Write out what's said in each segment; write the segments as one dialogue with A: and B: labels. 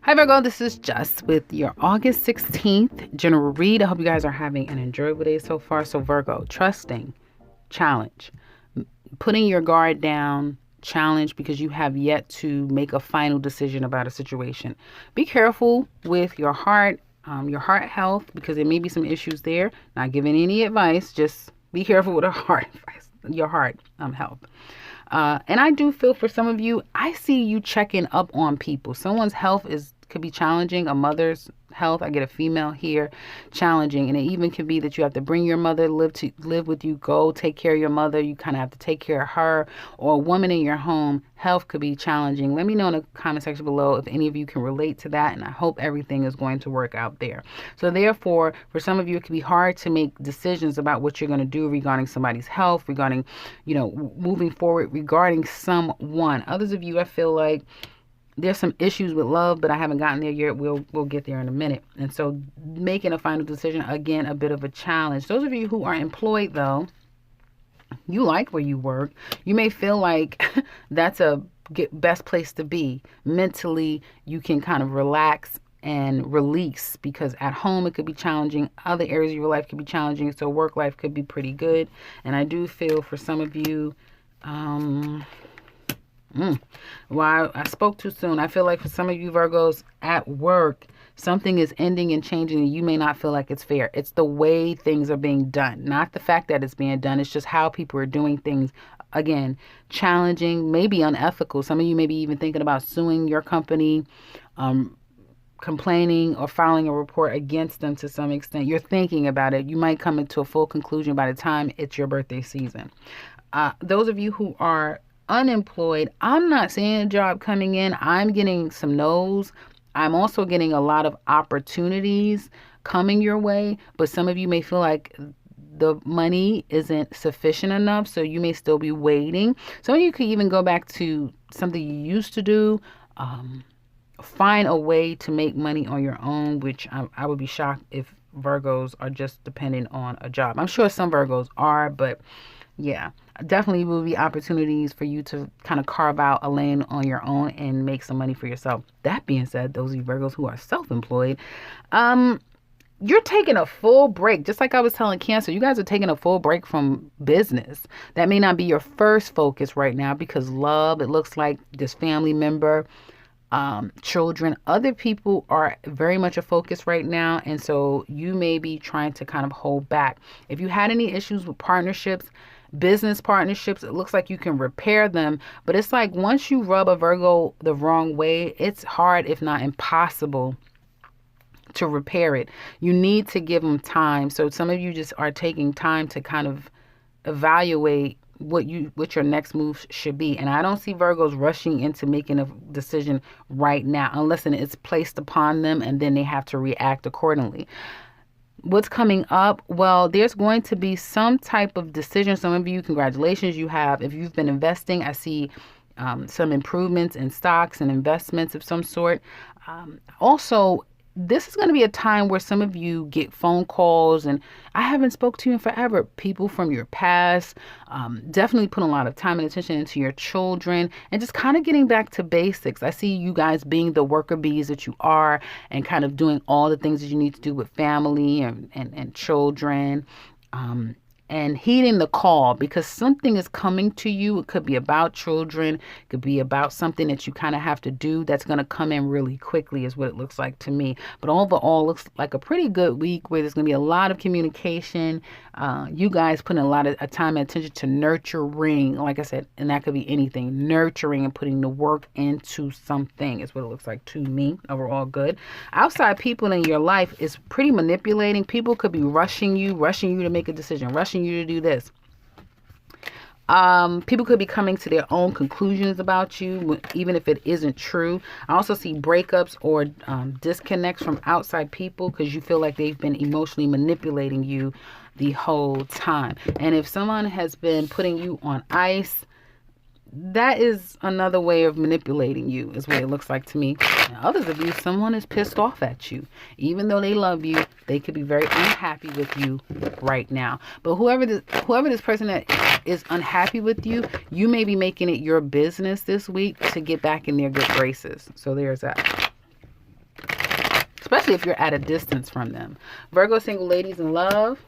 A: Hi Virgo, this is Jess with your August 16th general read. I hope you guys are having an enjoyable day so far. So Virgo, trusting, challenge, putting your guard down, challenge because you have yet to make a final decision about a situation. Be careful with your heart health, because there may be some issues there. Not giving any advice, just be careful with your heart health. And I do feel for some of you, I see you checking up on people. Someone's health could be challenging. A mother's health, I get a female here, challenging. And it even could be that you have to bring your mother, live with you, go take care of your mother. You kind of have to take care of her. Or a woman in your home, health could be challenging. Let me know in the comment section below if any of you can relate to that. And I hope everything is going to work out there. So therefore, for some of you, it can be hard to make decisions about what you're going to do regarding somebody's health, regarding, moving forward, regarding someone. Others of you, I feel like there's some issues with love, but I haven't gotten there yet. We'll get there in a minute. And so making a final decision, again, a bit of a challenge. Those of you who are employed, though, you like where you work. You may feel like that's a best place to be. Mentally, you can kind of relax and release, because at home it could be challenging. Other areas of your life could be challenging. So work life could be pretty good. And I do feel for some of you, well, I spoke too soon. I feel like for some of you Virgos at work, something is ending and changing, and you may not feel like it's fair. It's the way things are being done, not the fact that it's being done. It's just how people are doing things. Again, challenging, maybe unethical. Some of you may be even thinking about suing your company, complaining or filing a report against them to some extent. You're thinking about it. You might come into a full conclusion by the time it's your birthday season. Those of you who are unemployed, I'm not seeing a job coming in. I'm getting some no's. I'm also getting a lot of opportunities coming your way, but some of you may feel like the money isn't sufficient enough, so you may still be waiting. Some of you could even go back to something you used to do, find a way to make money on your own, which I would be shocked if Virgos are just dependent on a job. I'm sure some Virgos are, but yeah, definitely will be opportunities for you to kind of carve out a lane on your own and make some money for yourself. That being said, those of you Virgos who are self-employed, you're taking a full break. Just like I was telling Cancer, you guys are taking a full break from business. That may not be your first focus right now, because love, it looks like this family member, children, other people are very much a focus right now. And so you may be trying to kind of hold back. If you had any issues with partnerships, business partnerships, it looks like you can repair them. But it's like once you rub a Virgo the wrong way, it's hard, if not impossible, to repair it. You need to give them time. So some of you just are taking time to kind of evaluate what your next move should be. And I don't see Virgos rushing into making a decision right now, unless it's placed upon them and then they have to react accordingly. What's coming up? Well, there's going to be some type of decision. Some of you, congratulations, if you've been investing, I see some improvements in stocks and investments of some sort. Also, this is going to be a time where some of you get phone calls, and I haven't spoke to you in forever. People from your past, definitely put a lot of time and attention into your children and just kind of getting back to basics. I see you guys being the worker bees that you are and kind of doing all the things that you need to do with family and children. And heeding the call, because something is coming to you. It could be about children. It could be about something that you kind of have to do that's going to come in really quickly, is what it looks like to me. But overall, looks like a pretty good week where there's going to be a lot of communication. You guys putting a lot of time and attention to nurturing, like I said, and that could be anything. Nurturing and putting the work into something is what it looks like to me. Overall good. Outside people in your life is pretty manipulating. People could be rushing you to make a decision, rushing you to do this. People could be coming to their own conclusions about you, even if it isn't true. I also see breakups or disconnects from outside people because you feel like they've been emotionally manipulating you the whole time. And if someone has been putting you on ice, that is another way of manipulating you, is what it looks like to me. And others of you, someone is pissed off at you. Even though they love you, they could be very unhappy with you right now. But whoever this person that is unhappy with you, you may be making it your business this week to get back in their good graces. So there's that. especially if you're at a distance from them. Virgo single ladies in love.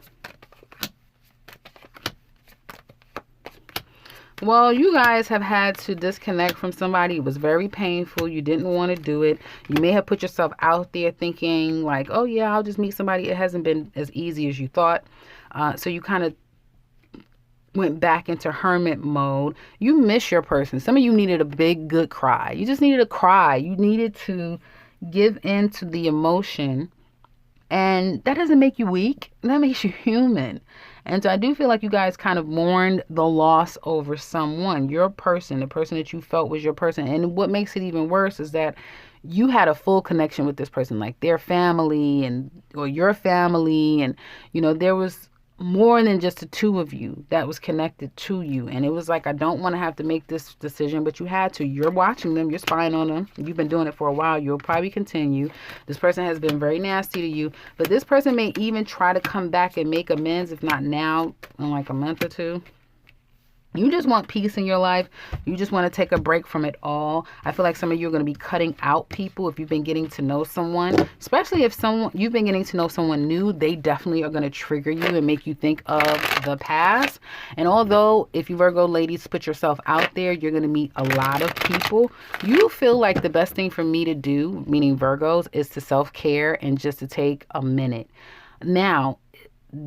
A: Well, you guys have had to disconnect from somebody. It was very painful. You didn't want to do it. You may have put yourself out there thinking like, oh yeah, I'll just meet somebody. It hasn't been as easy as you thought. So you kind of went back into hermit mode. You miss your person. Some of you needed a big, good cry. You just needed to cry. You needed to give in to the emotion. And that doesn't make you weak. That makes you human. And so I do feel like you guys kind of mourned the loss over someone, your person, the person that you felt was your person. And what makes it even worse is that you had a full connection with this person, like their family or your family. And, there was more than just the two of you that was connected to you. And it was like, I don't want to have to make this decision, but you had to. You're watching them. You're spying on them. You've been doing it for a while. You'll probably continue. This person has been very nasty to you, but this person may even try to come back and make amends, if not now, in like a month or two. You just want peace in your life. You just want to take a break from it all. I feel like some of you are going to be cutting out people if you've been getting to know someone, especially if you've been getting to know someone new. They definitely are going to trigger you and make you think of the past. And although if you Virgo ladies put yourself out there, you're going to meet a lot of people. You feel like the best thing for me to do, meaning Virgos, is to self-care and just to take a minute. Now,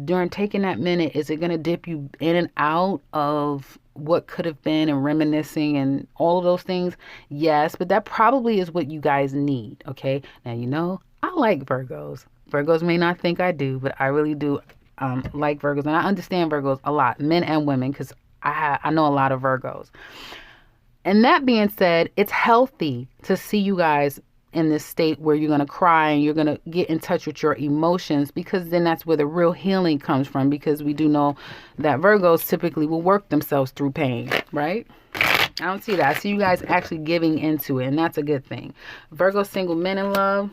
A: during taking that minute, is it going to dip you in and out of what could have been and reminiscing and all of those things? Yes, but that probably is what you guys need, okay? Now, I like Virgos. Virgos may not think I do, but I really do like Virgos. And I understand Virgos a lot, men and women, because I know a lot of Virgos. And that being said, it's healthy to see you guys in this state where you're going to cry and you're going to get in touch with your emotions, because then that's where the real healing comes from, because we do know that Virgos typically will work themselves through pain, right? I don't see that. I see you guys actually giving into it, and that's a good thing. Virgo single men in love.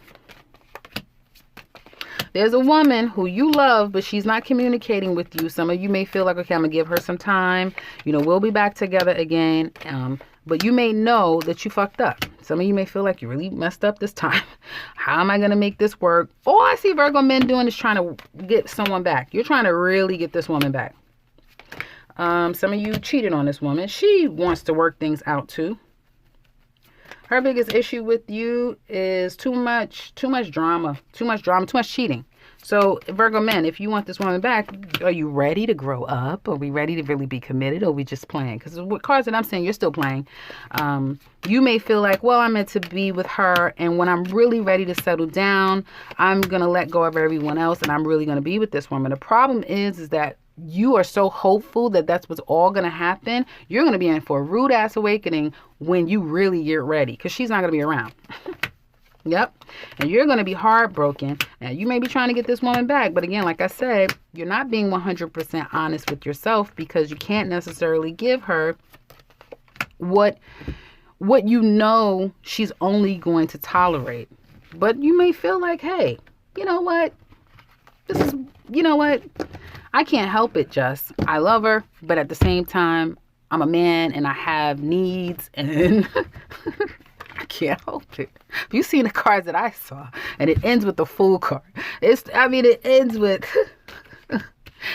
A: There's a woman who you love, but she's not communicating with you. Some of you may feel like, okay, I'm going to give her some time. We'll be back together again. But you may know that you fucked up. Some of you may feel like you really messed up this time. How am I going to make this work? All I see Virgo men doing is trying to get someone back. You're trying to really get this woman back. Some of you cheated on this woman. She wants to work things out too. Her biggest issue with you is too much drama, too much cheating. So Virgo men, if you want this woman back, are you ready to grow up? Are we ready to really be committed? Or are we just playing? Because what cards that I'm saying, you're still playing. You may feel like, well, I'm meant to be with her, and when I'm really ready to settle down, I'm going to let go of everyone else, and I'm really going to be with this woman. The problem is that you are so hopeful that that's what's all going to happen. You're going to be in for a rude ass awakening when you really get ready, because she's not going to be around. Yep. And you're going to be heartbroken. Now, you may be trying to get this woman back, but again, like I said, you're not being 100% honest with yourself, because you can't necessarily give her what you know she's only going to tolerate. But you may feel like, hey, you know what? I can't help it, Just. I love her, but at the same time, I'm a man and I have needs, and I can't help it. You've seen the cards that I saw, and it ends with the Fool card. It ends with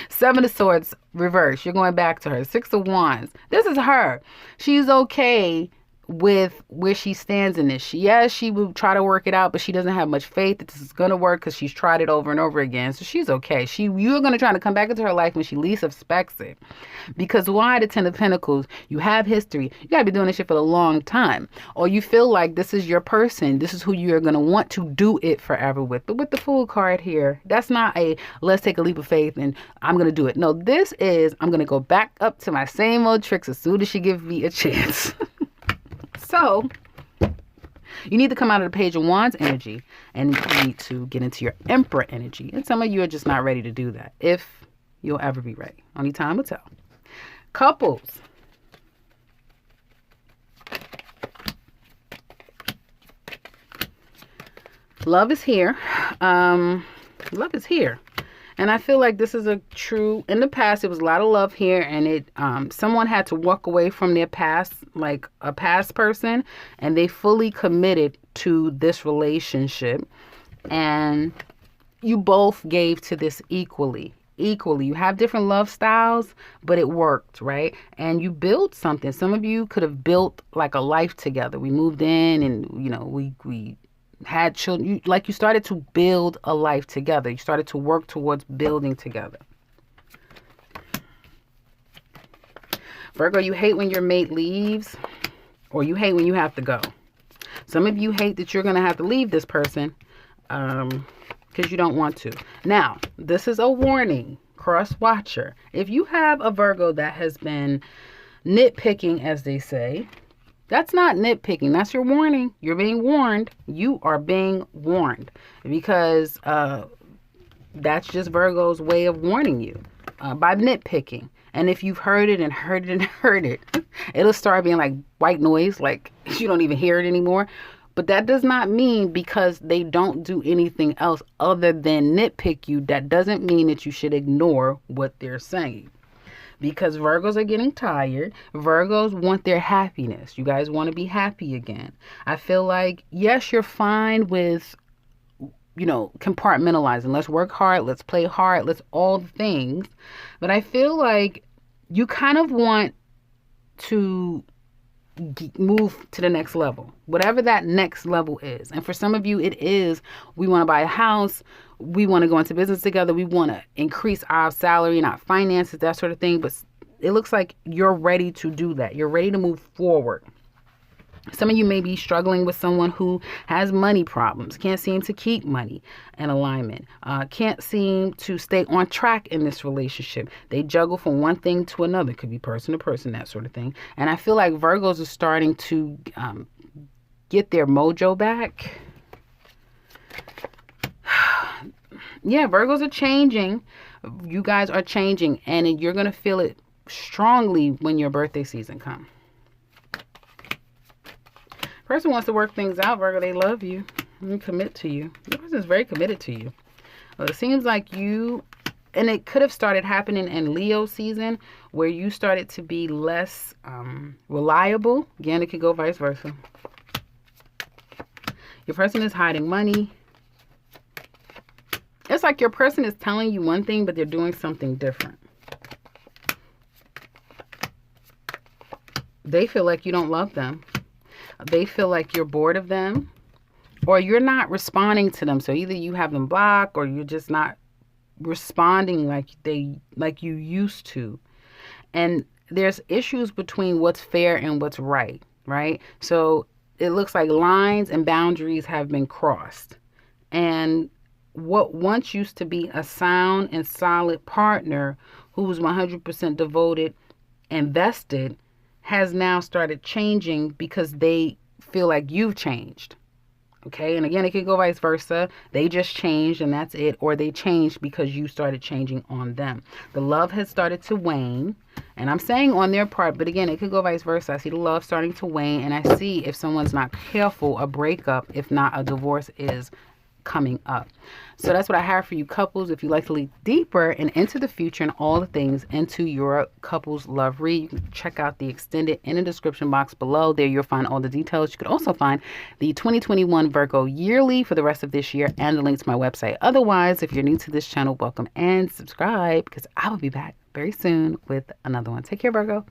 A: Seven of Swords reverse. You're going back to her. Six of Wands. This is her. She's okay with where she stands in this. She will try to work it out, but she doesn't have much faith that this is going to work, because she's tried it over and over again. So she's okay. You're going to try to come back into her life when she least expects it. Because why? The Ten of Pentacles. You have history. You got to be doing this shit for a long time. Or you feel like this is your person. This is who you're going to want to do it forever with. But with the Fool card here, that's not a let's take a leap of faith and I'm going to do it. No, this is I'm going to go back up to my same old tricks as soon as she gives me a chance. So, you need to come out of the Page of Wands energy, and you need to get into your Emperor energy. And some of you are just not ready to do that, if you'll ever be ready. Only time will tell. Couples. Love is here. Love is here. And I feel like this is in the past, it was a lot of love here, and someone had to walk away from their past, like a past person, and they fully committed to this relationship. and you both gave to this equally. You have different love styles, but it worked, right? And you built something. Some of you could have built like a life together. We moved in, and we had children. You started to build a life together. You started to work towards building together. Virgo, you hate when your mate leaves, or you hate when you have to go. Some of you hate that you're going to have to leave this person because you don't want to. Now, this is a warning, Crosswatcher. If you have a Virgo that has been nitpicking, as they say, that's not nitpicking. That's your warning. You're being warned. You are being warned, because that's just Virgo's way of warning you by nitpicking. And if you've heard it and heard it and heard it, it'll start being like white noise, like you don't even hear it anymore. But that does not mean because they don't do anything else other than nitpick you, that doesn't mean that you should ignore what they're saying. Because Virgos are getting tired. Virgos want their happiness. You guys want to be happy again. I feel like, yes, you're fine with, compartmentalizing. Let's work hard. Let's play hard. Let's all the things. But I feel like you kind of want to move to the next level, whatever that next level is. And for some of you, it is, we want to buy a house, we want to go into business together, we want to increase our salary and our finances, that sort of thing. But it looks like you're ready to do that. You're ready to move forward. Some of you may be struggling with someone who has money problems, can't seem to keep money in alignment, can't seem to stay on track in this relationship. They juggle from one thing to another. It could be person to person, that sort of thing. And I feel like Virgos are starting to get their mojo back. Yeah, Virgos are changing. You guys are changing, and you're going to feel it strongly when your birthday season comes. Person wants to work things out, Virgo. They love you and commit to you. The person is very committed to you. Well, it seems like you, and it could have started happening in Leo season, where you started to be less reliable. Again, it could go vice versa. Your person is hiding money. It's like your person is telling you one thing, but they're doing something different. They feel like you don't love them. They feel like you're bored of them, or you're not responding to them. So either you have them blocked, or you're just not responding like you used to. And there's issues between what's fair and what's right? So it looks like lines and boundaries have been crossed. And what once used to be a sound and solid partner who was 100% devoted and vested has now started changing because they feel like you've changed. Okay, and again, it could go vice versa. They just changed and that's it, or they changed because you started changing on them. The love has started to wane, and I'm saying on their part, but again, it could go vice versa. I see the love starting to wane, and I see, if someone's not careful, a breakup, if not a divorce, is coming up. So that's what I have for you couples. If you'd like to look deeper and into the future and all the things into your couples love read, you can check out the extended in the description box below. There you'll find all the details. You could also find the 2021 Virgo yearly for the rest of this year and the link to my website. Otherwise, if you're new to this channel, welcome and subscribe, because I will be back very soon with another one. Take care, Virgo.